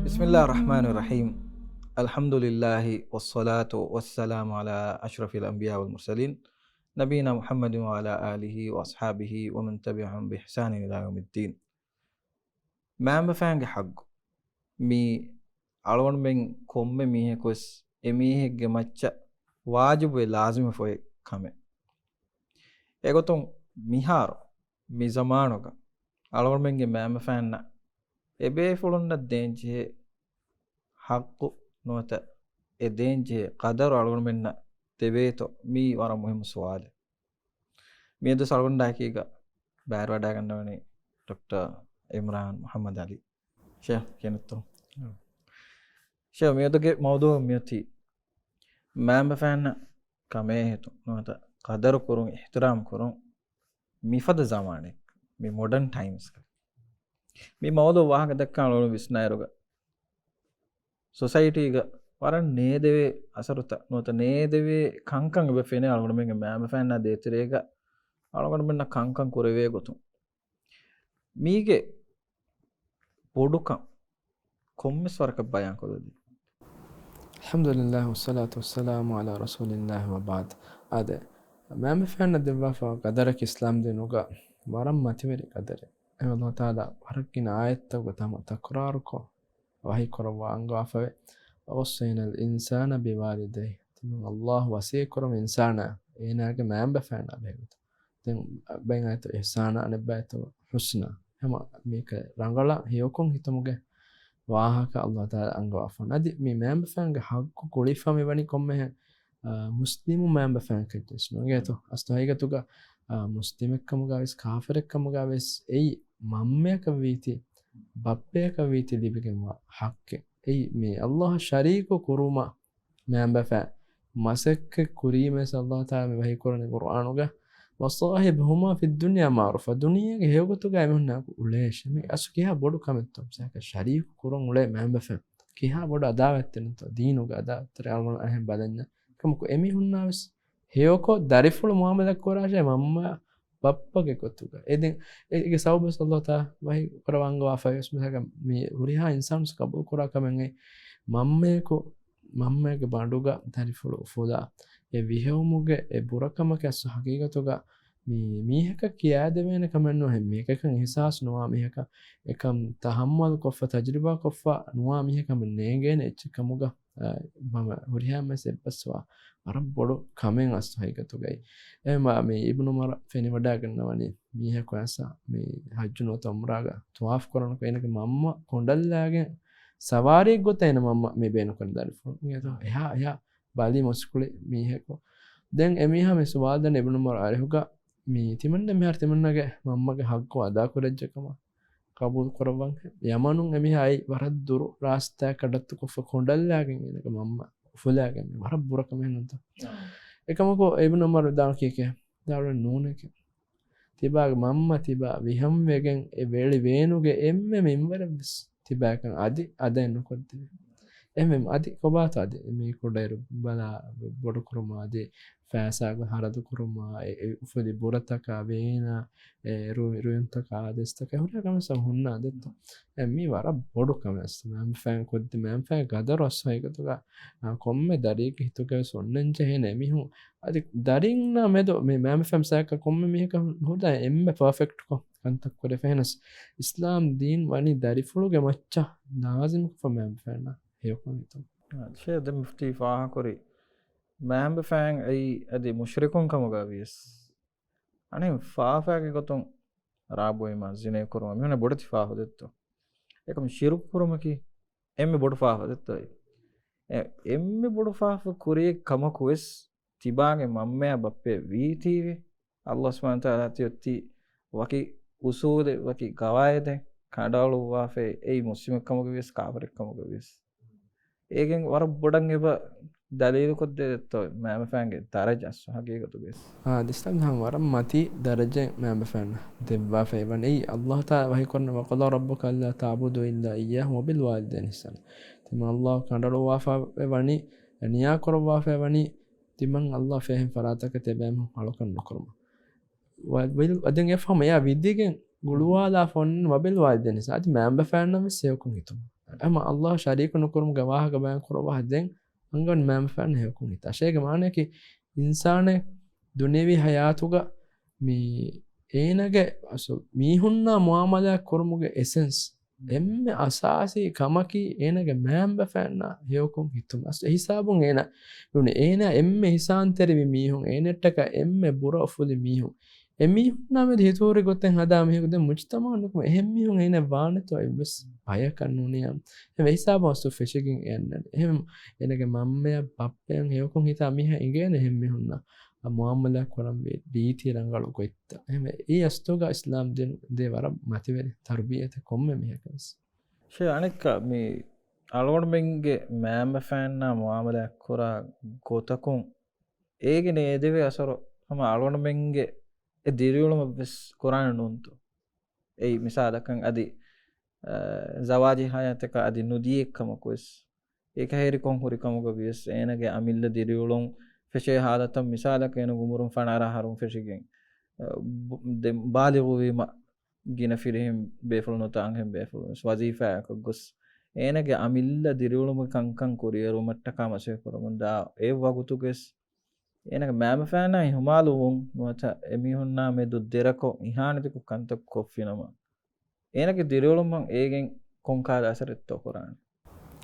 Bismillah ar-Rahman ar-Rahim. Alhamdulillahi wassalatu wassalamu ala ashrafil anbiya wal mursalin. Nabina Muhammadin wa ala alihi wa ashabihi wa man tabi'ahum bi ihsanin ila yawmiddin. Mamba fange haggu. Mi alwan men komme mihe kos emihegge macca wajibu e lazima foye kame. Egoton miharo mi zamanoga alwan menge mamba fanna ebe fulunna denje haqqu nuwata e denje qadaru algon menna tebeto mi wara muhimu suwale mi edu salgonda hakiga bayar wada gannawani Dr. Imran Muhammad Ali Sheikh kenetto Sheikh mi eduge mawdu miyati mamba fanna kame hetu nuwata qadaru kurun ihtiram kurun mi fada zamane mi modern times mi mawdu wahaga dakkan lolu visnairuga society ga waran needeve asaruta nota needeve kankan be fene algon menge mama fanna deeterega algon menna kankan kureve gotun mige podukan kommes warka bayan kododi Alhamdulillah wassalatu wassalamu ala rasulillah wa ba'd. Ade mama fanna devwa qadarak islam denuga waram mativeri qadare. Allah taala warakina ayatta gotama takrar ko wahi korwa anga afave wassayna al insana biwalidayhi. Timun Allah wasi korum insana enage mama fanna begut. Ten ben ayto ihsana anebbato husna. Hema mika rangala hiyokon hitamuge ವಾಹಕ ಅಲ್ಲಾಹ್ ತಾಲ ಅಂಗ ಅಫನ್ ಅದಿ ಮಿ ಮೆಂಬ ಫ್ಯಾಂಗ ಹಕ್ಕು ಕುಳಿಫಾ ಮಿ ವನಿ ಕೊಮ್ಮೆ Muslim ಮೆಂಬ ಫ್ಯಾಂಗ ಕಟ್ಟೆಸ್ ನೋಗೆತು ಅಸ್ತ ಹೈಗತುಗ ಮುಸ್ಲಿಮೆಕ್ಕಮುಗ ವೆಸ್ ಕಾಫಿರೆಕ್ಕಮುಗ ವೆಸ್ ಎಯಿ ಮಮ್ಮೆಕ ವೀತಿ ಬಪ್ಪೆಕ ವೀತಿ ಲಿಬಿಗೆಮ ಹಕ್ಕೆ ಎಯಿ ಮಿ ಅಲ್ಲಾಹ್ ಶರೀಕು ಕುರುಮ ಮೆಂಬ ಫ್ಯಾ ಮಸಕ್ಕೆ ಕುರಿಮೆಸ್ ಅಲ್ಲಾಹ್ ತಾಲ ಮಿ ವಹಿ ಕುರನೆ ಕುರ್ಆನುಗ وصاحبهما في الدنيا معروفة دنيا هيوغتو جاي من هناك وليش مي أسو كيها بودو كامتهم ساكا شريك كورون ولا ما هم بفهم كيها بودو أداوة تنتو دينو أداوة تريالون أهم بدننا كمكو إمي هنا بس هيوكو داريفول محمد كوراجة ماما بابا كتوغا إذن إيه ساو بس الله تا وهي كروانغو أفايوس مساكا مي وريها إنسان سكابو كورا كمنغي مامميكو باندوغا داريفول فودا e vihewmuge e burakamake asu haqiqatuga miheka kiyadevene kamenno hem mihekakan ihsas nuwa miheka ekam tahammal koffa tajriba koffa nuwa mihekam neengene echkamuga mama hurihama sebbaswa arab bodu kamen asu haqiqatugai ema me ibnu umar feni wada gannawani miheko asa me hajjuno umraga tawaf korana ko enake mamma kondallage sawari gotena mamma me benu kon dalfu ngeto eha bali moskule miheko den emiha me suwadan ibn umar arihuga mi timanne mehar timannage mammage hakko ada korejjakama qabul korawan yamanun emiha ai warad duru rasta kadattu kofa kondallagen enaka mamma fulagen warab burakam henunta ekamako ibn umar dan kike daru nuneke tibaga mamma tiba viham wegen e veli venuge emme minwaras tibakan adi aden kodde emem adi kobato adi me kodairu bala bodu kuruma adi fෑසාಗ ಹರದು ಕುರುಮ ಉಫದಿ ಬುರತಕ ವೇನ ರುಯಂತಕ ಆದೆಸ್ತಕ ಹುರ ಕಮಸ ಹುನ್ನ ಅದೆತ್ತು ಮಿ ವರ ಬೊಡು ಕಮಸ್ ಮ್ಯಾಮ್ ಫ್ಯಾನ್ ಕೊದ್ದಿ ಮ್ಯಾಮ್ ಫ್ಯಾನ್ ಗದರ್ ಅಸ್ ಹೈಗತುಗ ಕೊಮ್ಮೆ ದರಿಗೆ ಹಿತುಗ ಸೊನ್ನಂಚ ಹೇನೆ ಮಿಹು ಅದಿ ದರಿಂಗ್ನ ಮೆದು ಮಿ ಮ್ಯಾಮ್ ಫ್ಯಾಮ್ ಸಾಕ ಕೊಮ್ಮೆ ಮಿಹಕ ಹುದ ಎಮ್ಮೆ ಪರ್ಫೆಕ್ಟ್ ಕೊ ಕಂತಕ್ ಕೊರೆ ಫೆನಸ್ ಇಸ್ಲಾಂ ದೀನ್ ವನಿ ದರಿ ಫುಳುಗೆ ಮಚ್ಚ ಲಾಜಿಮ್ ಫ ಮ್ಯಾಮ್ ಫ್ಯಾನ್ ಹೇಕೊನ್ ಹಿತು ಶೇ ದ ಮುಫ್ತಿ ಫಾಹ ಕೊರಿ Mamba fang ay adi mushrikun kamuga vis ane faafa ke goton rabo ima zine kuruma mihune bodati faafa detto ekam shiruk kuruma ki emme bodu faafa detto emme bodu faafa kuri kamaku wes tibage mamme bappe vitiwe Allah subhanahu wa ta'ala tiyotti waki usude waki gawaide kadalu waafe ei muslim kamuga vis kafir kamuga vis egen war bodan eba dalilu kodde to mama fange daraja so haqiqatu bes dislam ham waram mati daraja mama fan debba fayban ay Allah ta'ala wahi korna wa qala rabbuka alla ta'budu illa iyyahu wa bil walidayni ihsana timan Allah kandalu wafa wani niya korwa fa wani timan Allah fehim farataka tebam halokan nokorma අදෙන් එෆම එයා විද්‍යගෙන් ගුළුවාලා ෆොන් වබෙල් වාදෙන සාති මෑම්බ ෆෑන්නම සේවකුන් හිතුම එම අල්ලාහ් ශරීක නුකරම ගවාහක බයන් කරවා හදෙන් අංගන් මෑම්බ fan හේවකුන් හිත අශේක මානකි ඉන්සානේ දුනේවි හයාතුග මේ ඒනගේ අසු මීහුන්නා මුආමලා කරමුගේ essence එම්මෙ අසාසි කමකි ඒනගේ මෑම්බ ෆෑන්නා හේවකුන් හිතුම අස් හිසාබුන් ඒන නුනේ ඒන එම්මෙ හිසාන්තරි මීහුන් ඒනෙට්ටක එම්මෙ බුර ඔෆුලි මීහුන් එමිහුන්නාම හිතෝරි ගොතෙන් හදා මිහුද මුජ්තමානුකම එහෙම මිහුන් එන වානතෝ ඉබස් අය කන්නුනියම් එම හිසාබ වස්තු ෆිෂිකින් එන්න එහෙම එනගේ මම්මය පප්පයන් හේවකුන් හිතා මිහ ඉගෙන එහෙම මිහුන්නා මුආමලා කරම් වේ දීති රංගල කොයිත්ත එහෙම ඒ අස්තෝගා ඉස්ලාම් දේ වර මතිවෙරි තර්බියත කොම්ම මිහකස් ෂේ අනෙක් මේ අලෝඩ්මෙන්ගේ මෑම්බ ෆෑන්නා මුආමලා කරා ගොතකුන් ඒගෙන එදෙවේ අසර තම අලෝඩ්මෙන්ගේ දිරියුලම වෙස් කුරාන නුන්තු ඒ මිසාලකන් අදි සවාජි හයතක අදි නුදියෙක්කම කොස් ඒක හේරි කොන් හුරි කමුග විස් එනගේ අමිල්ල දිරියුලොන් ෆෙෂේ හාලතම් මිසාලක එන ගුමුරුම් ෆනාරා හරුම් ෆෙෂිගෙන් බාලිගු වීම ගින ෆිරහිම් බේෆුල් නොතාන් හෙම් බේෆුල් වසීෆාක ගොස් එනගේ අමිල්ල දිරියුලම කංකං කුරියරු මට්ටකම සේ කරමුන්දා ඒ වගුතුගෙස් එනක මෑම ෆෑනයි හුමාලුවුන් නුවත එමිහුන්නා මේ දුද්දෙරකෝ ඉහානතිකු කන්තක් කොෆ්ෆිනම එනක දිරියුලුම්මන් ඒගෙන් කොංකාද අසරෙත්තෝ කුරාන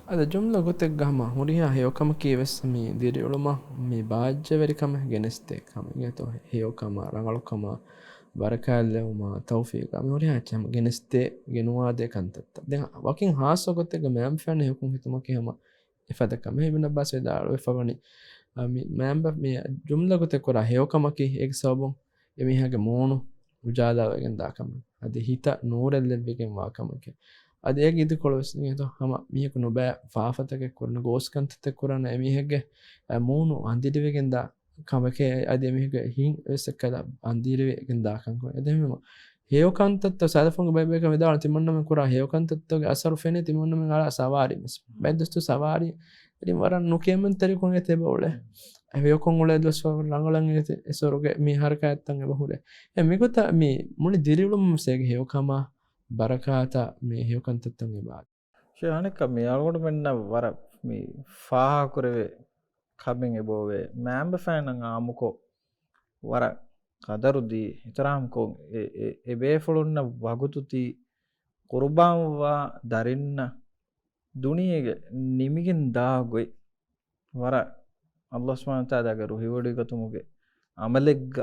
අද ජුම්ල ගොතෙක් ගහම හුරිහා හේවකම කීවෙස් මේ දිරියුලුම මේ බාජ්‍යවරිකම ගෙනස්තේ කම ගතෝ හේවකම රංගලුකම බරකාල්ලෙවම තෞෆීක මේ හුරිහා චම ගෙනස්තේ ගෙනුවාදේ කන්තත්ත දැන් වකින් හාස්ස ගොතෙක් මෑම ෆෑන හේවකුන් හිතුම කියම එෆදකම හිබන බසේ දාලෝ එෆවනි මෑම්බ මේ ජුම්ල ගොතෙක් කොරා හේවකමකි ඒක සබුන් එමිහගේ මෝණු උජාදාවගෙන් දාකම අද හිත නූරෙල්ලෙවිගෙන් වාකමක අද ඒක ඉදි කොළොස් නියතෝ හම මියක නොබෑ ෆාෆතක කරන ගෝස්කන්තත කරන එමිහගේ මෝණු අන්දිඩෙවිගෙන් දා කමකේ අද එමිහගේ හින් එසකල අන්දිඩෙවිගෙන් දාකම් කො එදෙමම හේවකන්තත සදෆුන් බයිබේක මෙදාන තිමන්නම කොරා හේවකන්තතගේ අසරු ෆෙනේ තිමන්නම අලා සවාරි මිස් බෙදස්තු සවාරි ඉතින් වරන් නොකියමන් තරිකුන් එතේ බෝලේ අවියකොන් උලේ දොස් රංගලන් එතේ එසොරුගේ මේ හරක ඇත්තන් එබහුලේ මේකත මේ මුනි දිරිවලුම් සේගේ හේවකම බරකාත මේ හේවකන්තත්තන් එබා ෂානක මේ අලුඩ මෙන්න වර මේ ෆාහ කරවේ කබෙන් එබෝවේ මෑම්බ ෆෑනන් ආමුකෝ වර කදරුදී හිතරාම් කො එබේ ෆලොන්න වගුතුති කුර්බාන්වා දරින්න දුනියගේ නිමිගෙන් දාගොයි වර අල්ලාහ් සුබ්හානහු තාලාගේ රුහිවඩි ගතුමුගේ අමලෙග්ග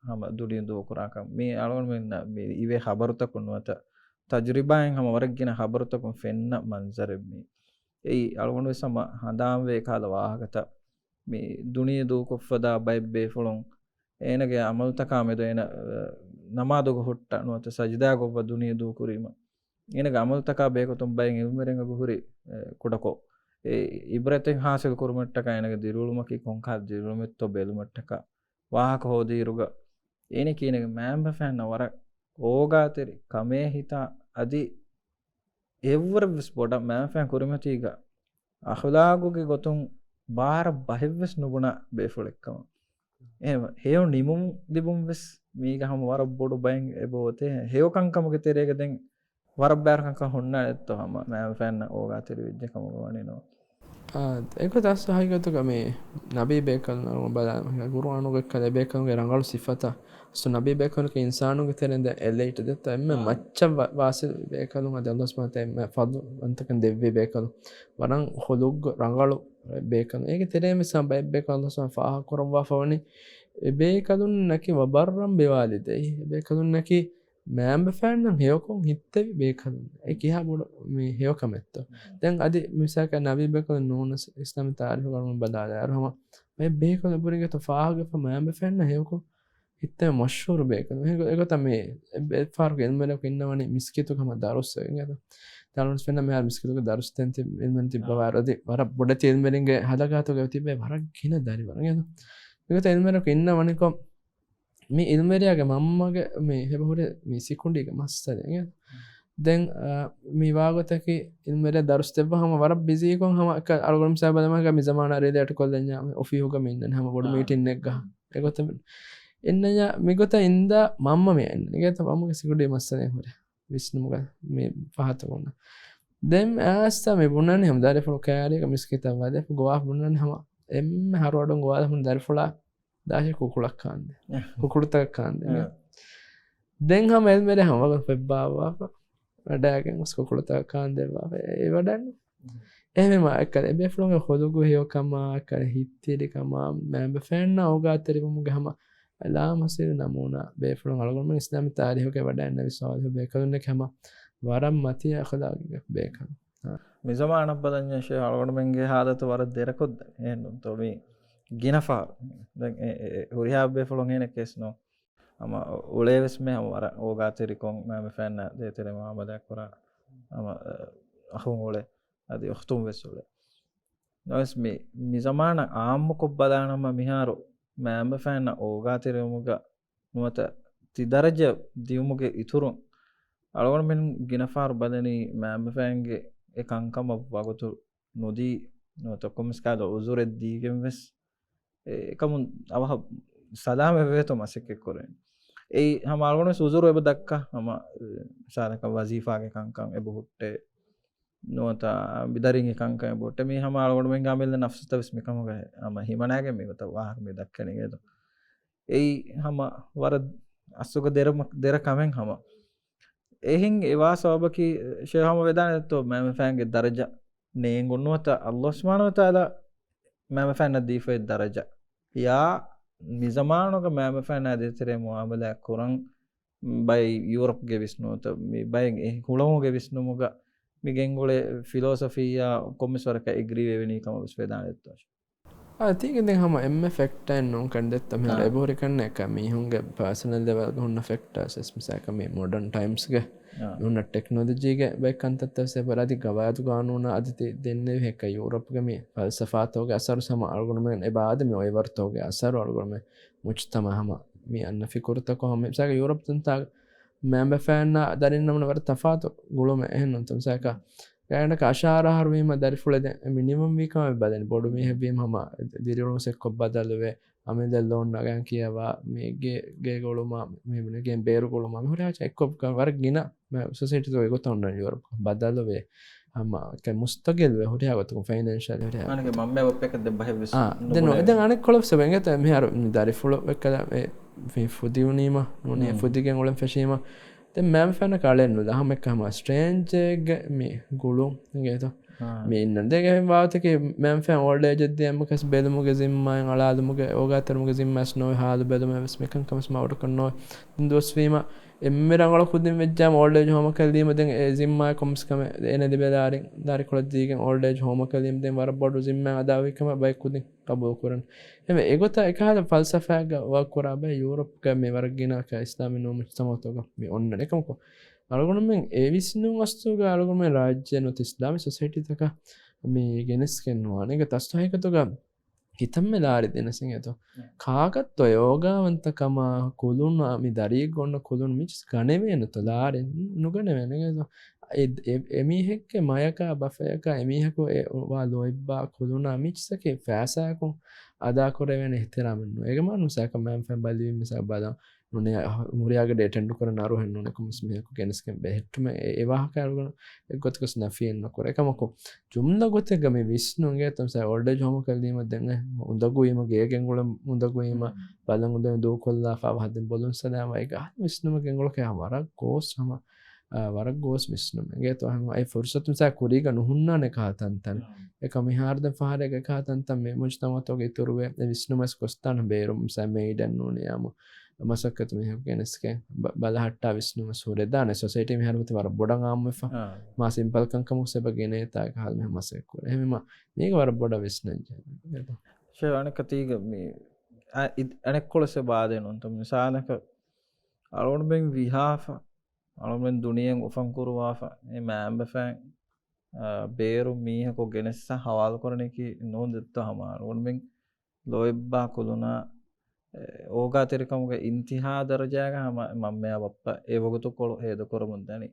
හම දුනිය දෝකරාකම් මේ අලවන මෙන්න මේ ඉවේ ખબરත කොනවත තජරිබායෙන් හම වරගෙන ખબરත කොන් ෆෙන්න මන්සරෙ මේ ඒ අලවන සම හදාම් වේ කාල වාහකත මේ දුනිය දෝකොෆදා බයිබ්බේ ෆලොන් එනගේ අමල්තකා මෙද එන නමාදොග හොට්ට නොත සජිදා ගොබ දුනිය දෝකුරීම එන ගමල්තකා බේකොතුම් බයෙන් ඉල්මරෙන් ගුහුරි කොඩකෝ ඒ ඉබ්‍රතෙන් හාසල් කුරුමට්ටක එනගේ දිරුළුමකි කොංකා දිරුළුමෙත්තෝ බෙලුමට්ටක වාහක හෝදීරුග එනේ කියනක මෑම්බ ෆෑන්න වර ඕගාතෙරි කමේ හිතා අදි එවර විස් බොඩ මෑම් ෆෑන් කුරුමතිග අහලාගුගේ ගොතුම් බාර බහිවස් නුබුණ බේෆුලෙක්කම එහෙම හේව නිමුම් දිබුම් වෙස් මේක හැම වර බොඩ බයෙන් එබෝතේ හේවකංකමගේ තෙරේක දැන් වරබ්බෑරකංක හොන්න ඇත්තෝ හම මෑම් ෆෑන්න ඕගාතෙරි විද්‍යකම වනිනවා ඒක තස් සහයගතුක මේ නබී බේකල් බලා ගුරුවානුගේ කල බේකල්ගේ රංගලු සිෆත සු නබී බේකල්ක ඉන්සානුගේ තෙරෙන්ද එලෙයිට දෙත එම්ම මච්ච වාසිල් බේකලුන් අද අල්ලාහ් සුබ්හානහු තාලා ෆදු අන්තකන් දෙව්වේ බේකලු වරන් හොලුග් රංගලු බේකල් ඒක තෙරෙම සබයි බේකල් අල්ලාහ් සුබ්හානහු ෆාහ කරවා ෆවනි බේකලුන් නැකි වබර්රම් බේවාලිදයි බේකලුන් නැකි මෑම්බ ෆෑන්නම් හේවකොන් හිත්තවි බේකලුන් ඒ කියා බොඩ මේ හේවකමෙත්ත දැන් අද මිසක නබී බේකල් නෝන ඉස්ලාම තාරිෆ කරන බදාලා අරහම මේ බේකල් බුරිගේ තෝ ෆාහගේ ෆ මෑම්බ ෆෑන්න හේවකොන් හිත මෂහූර් බේකල් ඒක තමයි ෆාරුක එල්මලක ඉන්නවනේ මිස්කිතුකම දරුස් නේද දාලොන්ස් ෆෙන්න මෙහා මිස්කිතුක දරුස් තෙන්ති එල්මන් තිබ්බවාරදී වර බොඩ තෙල්මෙලින්ගේ හදගාතුක තිබ්බේ වරක් කින දරි වර නේද ඒක තෙල්මලක ඉන්නවනේ කො මේ ඉල්මරියාගේ මම්මගේ මේ හෙබහුරේ මේ සිකුණ්ඩිගේ මස්සදේ දැන් මේ වාගතකි ඉල්මරියා දරුස් දෙබ්බහම වර බිසි කොන් හම අල්ගොරිතම් සබදමක මේ zamaana රේදයට කොල්ලඤ්ඤා ඔෆියුග මෙන්න හැම බොඩ මීටින් එක ගහ ඒකත් එන්නය මිගොත ඉන්ද මම්ම මේ නිගත මමක සිකුඩේ මස්සනය හොර විශ්නුමක මේ පහතකොන්න දෙම් ඇස්ත මේ බුණන් හම දරෆොල කෑරක මිස්කිතවද ගවා බුණන් හම එම හරුවඩුන් ගවාද හුන් දරෆොලා දාශ කුකුලක් කාන්ද කුකුළුතක් කාන්ද දෙන් හම එල්මෙර හමක පෙබ්බාවා වැඩෑගෙන් ස්කොකුළුතක් කාන්දවා ඒ වඩන්න එහෙම අකර එබෙෆලොග හොදුගු හියෝකමා කර හිත්තේරිකමා මෑබ ෆැන්න අවගාතරිපුමු ගහම අලාමසිර නමුණ බේෆලොන් අලගොම ඉස්ලාම තාරිහක වඩන්න විශවාද බේකරුන්න කැම වරම් මතිය අකදාග බේකන මිසමානපදඥශය අලගොඩමෙන්ගේ හාදත වර දෙරකොද්ද එන්නු තොමී ගිනෆා හුරිහාබේ ෆොළොන් එන කෙස්නෝ අම උලේවෙස්මේ වර ඕගාතෙරිකොන් මෑම ෆැන්න දේතෙරෙම ආමදයක් කොර අම අහුන් ඕලේ අද ඔක්තුම් වෙස්සුල නොස් මේ මිසමාන ආම්ම කොබ්බදානම මිහාරු මෑම්බ ෆෑන්න ඕගාතිරමුග නුවත තිදරජ දියුමුගේ ඉතුරුන් අලගොන මෙන් ගිනෆාරු බදනී මෑම්බ ෆෑන්ගේ එකංකම වගුතු නොදී නොතොකොමිස්කාද උසුරෙත් දීගෙන් වෙස් එකමුන් අවහ සදාම වේතු මසෙක්කෙක් කොරෙන් ඒ හම අලගොන සුසුරු එබ දක්කා හම සාධක වසීෆාගේ කංකම් එබ හුට්ටේ නොත බිදරින් එකංක බොට මේ හම අලගොඩුවෙන් ගාමෙල්ල නෆ්සත විස්මිකමග හම හිමනෑගේ මේකත වාහම දක්කනගේද ඒ හම වර අස්සුක දෙර කමෙන් හම එහින් ඒවා සෝභකි ශයහම වෙදාන ඇත්තෝ මෑම ෆෑන්ගේ දරජ නයෙන් ගොන්නුවත අල්ලොස්මානවතාල මෑම ෆෑන්න දීෆය දරජ යා නිසමානක මෑම ෆෑන් ඇදතරේ මුවාමලයක් කොරන් බයි යුරප්ගේ විස්නුවත බයි හුළමුගේ විස්නුමුග මිගෙන්ගොල ෆිලෝසෆීය කොමිස්වරක ඉග්‍රීවේනීකම විස්වේදාන එත්වශ තිකෙ හම එම ෆෙක්ටන් නොන් කන්ඩෙත්තම ලැබෝරි කන්න එක මිහුන්ගේ පර්සනල් දෙවල් හොන්න ෆෙක්ටර්ස් මිසක මේ මොඩන් ටයිම්ස්ගේ උන්න ටෙක්නෝජීගේ බැකන්තත්වසේ පරදි ගවාතු ගානුවන අධති දෙන්න හැක යුරප්ගම පල්සෆාතෝගේ අසරු සම අල්ගුණමෙන් එබාදම ඔයවර්තෝගේ අසරු අල්ගුණම මුච්තම හම මේ අන්න ෆිකුරතක හම සක යුරප්තන්තාග මෑම්බ ෆෑන්න දරින්නමන වර තෆාතු ගුළුම එහෙන්නොන්තම සෑක ගෑනක අශාරහරුවීම දරිෆුලද මිනිමම් වීකම බදන බොඩු මේ හැබීම හම දිරිරුසෙක් කොබ් බදල්ලවේ අමිදල් ලෝන් නගන් කියවා මේගේ ගොළුම මෙමනගේ බේරු ගොළුම හොරා එක්කොබ් වර ගින සොසේටි ගොත ඔන්න යුර බදල්ලවේ හම මුස්තගෙල් හොටයාගොතුක ෆයිනන්ශල් ද අනෙක් කොලො සැබැගත මෙහර දරිෆුල එක්කද ෆුදිවුණීම නොනේ ෆුදිගෙන් ඔලම් ෆැශීම මෑම් ෆැන කාලෙන්න්නු දහම එක්හම ස්ට්‍රේන්ජග මේ ගුළු ගේත මේ ඉන්නදගේ වාතක මෑම් ෆෑන් ඔල්ඩ ජදයමකස් බෙදමුගේ සිම්මයි අලාදමුගේ ඕගතරමුගේ සිම්මස් නොව හාද බෙදම ස්මිකන්කමස් මවට කන්නෝ දොස්වීම එමරංගල කුදින් වෙච්ජා ඔල්ඩ හොම කල්දීමද සිම්මයි කොම්ස්කම එනදි බෙදාරින් දරි කොලදීගෙන් ඔල්ඩ හොම කලීමද වර බොඩු සිම්ම අදාවිකම බයිකුදින් කබෝ කරන එම ඒගොත එකහද ෆල්සෆෑග වක්කොරාබ යුරප්ක මේ වරගිනක ස්ලාමි නොම සමතෝක මේ ඔන්න එකමකො අලගුණුමෙන් ඒ විසිනු වස්තුග අලගුම රාජ්‍ය නොති ස්ලාමි සොසයිටිතක මේ ගෙනස්කෙන්වානක තස්ථායකතුග හිතම්ම ලාරි දෙනසින් ඇත කාගත් යෝගාවන්තකම කුළුන් මි දරී ගොන්න කුළුන් මිච් ගනවෙන තුලාරෙන් නුගන වෙනග එමිහෙක්ක මයක බෆයක එමිහකු ඒවා ලොයිබ්බා කුළුණා මිච්සකේ ෆෑසෑකුන් අදාකොරවෙන හිතරමන්න ඒගමනු සෑක මෑම් ෆැම් බලිවීම මිසක් බදා නොනේ මුරයාගේ ඩේටන්ඩු කර නරුහෙන් නොනක මුස්මියකු ගෙනස්කෙන් බෙහෙට්ටම ඒවාහකරගන ගොතකස් නැෆියෙන්න්න කොර එකමකො ජුම්ල ගොතගම විශ්නුන්ගේ තමස ඔල්ඩ හොම කල්දීම දෙන්න උදගුවීම ගේගෙන් ගොල උදගුවීම බලන් උද දූ කොල්ලා පහද බොලුන් සදෑම එක විශ්නුම ගෙන්ගොලක වරක් ගෝස් හම වරක් ගෝස් විශ්නුමගේ තුහම අයි ෆුර්සතුන්සා කුරීග නොහුන්නාන කාතන්තන් එක මිහාර්ද පහරක කාතන්තම් මේ මුජ්තමතෝගේ තුරුවේ විශ්නුමස් කොස්ථාන බේරුම් සැමයිඩන් නොනයාම මසක්කතු මෙහ ගෙනස්කේ බලහට්ටා විශ්නුම සූරෙදාන සොසයිට මිහරමති වර බොඩ ආම මා සිම්පල්කංකමු සැබ ගෙනතා හල් මෙ මසෙක්කුර හෙම මේක වර බොඩ විශ්නජ ශයනකතීග මේ අනෙක් කොලෙස බාධය නොන්තම නිසානක අලුවන්බෙන් විහාාව අලුවෙන් දුනියෙන් උෆංකුරුවාාව මෑම්බ ෆෑන් බේරු මීහකො ගෙනස්ස හවාල් කොරණකි නොදෙත්ත හමාරුවන්බෙන් ලොයිබ්බා කුළුණා ඕගාතෙරිකමුගේ ඉන්තිහා දරජාග හම මම්මයා බප්ප ඒවගතු කොළො හේද කොරමුන්දැන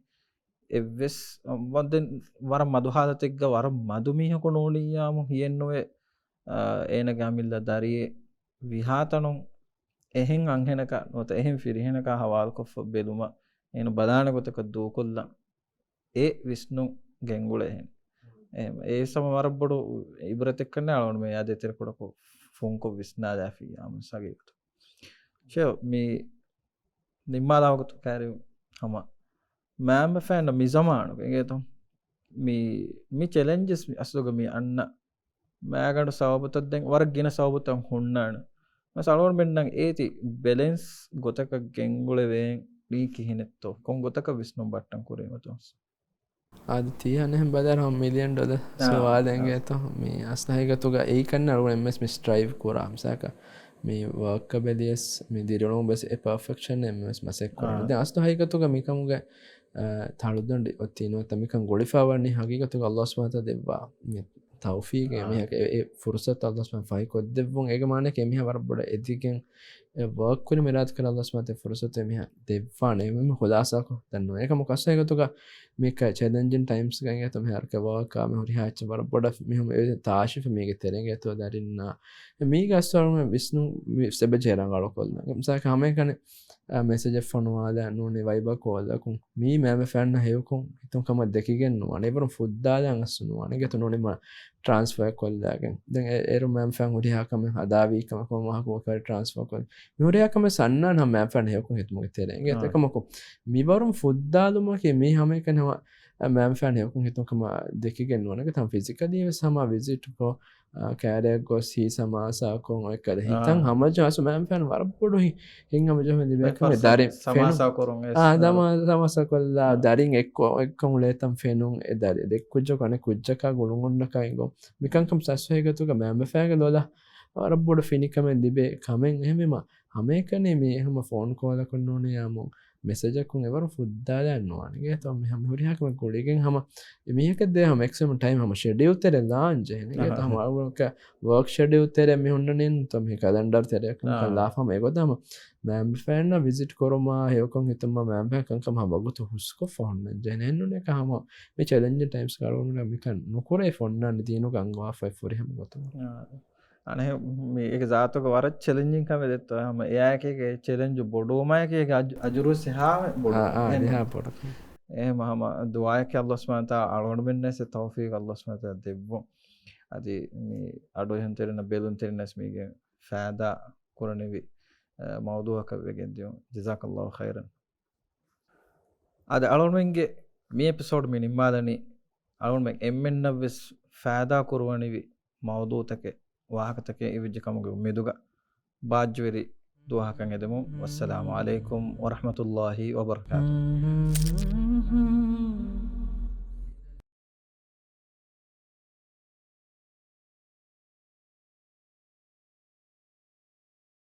එවෙස් වර මදුහාදතෙක්ග වර මදුමීහකො නෝනීයාම හියෙන්නුවේ ඒන ගමිල්ල දරයේ විහාතනුන් එහෙන් අංහෙනක නොත එහෙන් ෆිරිහෙනක හවාල් කොෆ බෙලුම එනු බදාන ගොතක දූකොල්ල ඒ විස්නු ගෙංගුල එහෙන් ඒ සමවරබ්බොඩු ඉබරතෙක් කන්න අලවන මේ අද එතරකොඩක ෆොන්කො විස්නා දැෆී අමසගේතු ෂෝ මේ නිම්මාදාවගතු කෑරි හම මෑම ෆෑන්න මිසමානුක ඒගේතු මේ චැලෙන්ජස් අස්ලොග මේ අන්න මෑගඩු සවබතත්දැන් වරක් ගෙන සවබතන් හොන්නාන සලවන් බෙන්ඩන් ඒති බෙලෙන්ස් ගොතක ගෙංගුලවෙන් ඩී කිහිනෙත්තෝ කොන් ගොතක විස්නුම් බට්ටන් කුරීමතුස් ಅದು ತೀಹನೆ ಬದರ್ ಹಮ್ ಮಿಲಿಯನ್ ಡಾಲರ್ ಸವಾಲೆಂಗೆ ತೋ ಮೀ ಅಸ್ನಾಯಿಗ ತುಗ ಏ ಕನ್ನ ಅಳು ಎಂಎಸ್ ಮಿ ಸ್ಟ್ರೈವ್ ಕೋರಾ ಹಮ್ಸಾಕ ಮೀ ವರ್ಕ್ ಬೆಲಿಯಸ್ ಮೀ ದಿರಿಣೋ ಬಸ್ ಎ ಪರ್ಫೆಕ್ಷನ್ ಎಂಎಸ್ ಮಸೆಕ್ ಕೋರಾ ದೆ ಅಸ್ನಾಯಿಗ ತುಗ ಮೀ ಕಮುಗೆ ತಾಳುದಂಡಿ ಒತ್ತಿನೋ ತಮಿಕಂ ಗೊಳಿಫಾವಣಿ ಹಗೀಗ ತುಗ ಅಲ್ಲಾಹ್ ಸುಬ್ಹಾನಹು ವ ತಆಲಾ ದೆವ್ವಾ ಮೀ තවෆීක මිහක ඒ ෆුර්සත් අල්ලාහ් සුබ්හානහු ෆයි කොද්දෙවුන් ඒක මානේ කෙමිහ වරබඩ එදිකෙන් වර්ක් කුනි මිරාත් කර අල්ලාහ් සුබ්හානහු ෆුර්සත් මිහ දෙව්වානේ මෙම ખુදාසක දන්නෝ ඒක මොකස්ස එකතුක මේක චැලෙන්ජින් ටයිම්ස් ගන් එක තමයි හරක වර්ක් ආ මෙ හරි හාච්ච වරබඩ මෙහම ඒ තාෂිෆ මේක තෙරෙන් ඒතෝ දරින්න මේක අස්තරම විස්නු සෙබ ජේරන් අලෝ කොල්න මසක හැම කනේ ಮೆಸೇಜ್ ಫೋನುವಾದ ನೂನೆ ವೈಬ ಕೋಲಕು ಮೀ ಮ್ಯಾಮೆ ಫ್ಯಾನ್ ಹೇವಕು ಇತ್ತು ಕಮ ದೆಕಿಗೆನ್ನು ಅನೇಬರು ಫುದ್ದಾದ ಅಂಗಸ್ನು ಅನೆಗೆ ತು ನೋಡಿ ಟ್ರಾನ್ಸ್ಫರ್ ಕೊಲ್ಲಾಗೆ ದೆನ್ ಏರು ಮ್ಯಾಮ್ ಫ್ಯಾನ್ ಉರಿ ಹಾಕಮ ಅದಾವಿ ಕಮ ಕಮ ಹಾಕೋ ಕರ್ ಟ್ರಾನ್ಸ್ಫರ್ ಕೊಲ್ ಮಿರಿ ಹಾಕಮ ಸಣ್ಣ ನಮ್ಮ ಮ್ಯಾಮ್ ಫ್ಯಾನ್ ಹೇವಕು ಹಿತ್ ಮುಗೆ ತೆರೆ ಎಂಗೆ ತಕಮಕು ಮಿಬರು ಫುದ್ದಾದುಮ ಕೆ ಮೀ ಹಮೆ ಕನವ ಮ್ಯಾಮ್ ಫ್ಯಾನ್ ಹೇವಕು ಹಿತ್ತು ಕಮ ದೆಕಿಗೆನ್ನು ಅನೆಗೆ ತಮ ಫಿಸಿಕಲಿ ಸಮ ವಿಸಿಟ್ ಕೋ කෑරයක් ගොස් හි සමාසාකොන් ඔය කර හිතන් හමජාසු මෑම් ෆෑන් වරපොඩු හින් හමජම දිබකම දරින් සමාසාකොරුන් දම සමසකොල්ලා දරින් එක්කම ලේතම් ෆෙනුන් එදරි දෙක්කුජ්ජ කන කුජ්ජක ගුළුන් ඔන්නකයිගෝ මිකංකම් සස්වයගතුක මෑම ෆෑග ලොලා වරපොඩ ෆිනිකම දිබේ කමෙන් එහෙමම හමේකනේ මේ එහෙම ෆෝන් කෝල කරන්න ඕනේ යාමෝ ಮೆಸೇಜಕ್ಕೂ ಎವರು ಫುದ್ದಾದ ಅನ್ನುವಾನಿಗೆ ತಮ್ಮ ಹಮ್ ಹುರಿ ಹಾಕಮ ಕುಳಿಗೆ ಹಮ ಮಿಹಕದ್ದೆ ಹಮ ಮ್ಯಾಕ್ಸಿಮಮ್ ಟೈಮ್ ಹಮ ಶೆಡ್ಯೂಲ್ ತೆರೆ ಲಾಂಜ್ ಏನಿಗೆ ತಮ್ಮ ಅವಕ ವರ್ಕ್ ಶೆಡ್ಯೂಲ್ ತೆರೆ ಮಿ ಹುಂಡನಿನ್ ತಮ್ಮ ಕ್ಯಾಲೆಂಡರ್ ತೆರೆ ಲಾಫ ಹಮ ಎಗೋದ ಹಮ ಮ್ಯಾಮ್ ಫ್ಯಾನ್ ನ ವಿಸಿಟ್ ಕೊರಮ ಹೇವಕಂ ಹಿತಮ್ಮ ಮ್ಯಾಮ್ ಫ್ಯಾನ್ ಕಂಕಮ ಹಮ ಬಗುತು ಹುಸ್ಕೊ ಫೋನ್ ಜೆನೆನ್ನುನೆ ಕ ಹಮ ಮಿ ಚಾಲೆಂಜ್ ಟೈಮ್ಸ್ ಕಾಳೋನ ಮಿ ಕನ್ ನುಕುರೆ ಫೋನ್ ನ ದಿನು ಗಂಗವಾ ಫೈ ಫುರಿ ಹಮ ಗೊತ್ತು අනේ මේ ඒක ජාතක වර චැලෙන්ජින් කම දෙත්ත හැම එයා එකේ චැලෙන්ජ් බොඩෝමයක එක අජුරු සහාම බොඩෝ දෙහා පොඩ එහෙම හැම දුආයක අල්ලාහ් සුබ්හානහු තාලා අලවණ වෙන්නස තෞෆීක් අල්ලාහ් සුබ්හානහු තාලා දෙවෝ අදි මේ අඩෝ එහෙන් තෙරන බෙලුන් තෙරනස් මේගේ ෆෑදා කුරණෙවි මවුදුවක වෙගෙන් දියෝ ජසාකල්ලාහු ඛෛරන් අද අලවණගේ මේ එපිසෝඩ් මේ නිම්මාදනි අලවණ එම්එන්9 ෆෑදා කුරවණෙවි මවුදුතක ವಾಹಕತಕ್ಕೆ ಇವಿಜ್ಜ ಕಮಗು ಮೆದುಗ ಬಾಜ್ವೆರಿ ದುವಾಹಕಂಗೆದಮು ವಸ್ಸಲಾಮು ಅಲೈಕುಂ ವರಹಮತುಲ್ಲಾಹಿ ವಬರಕಾತು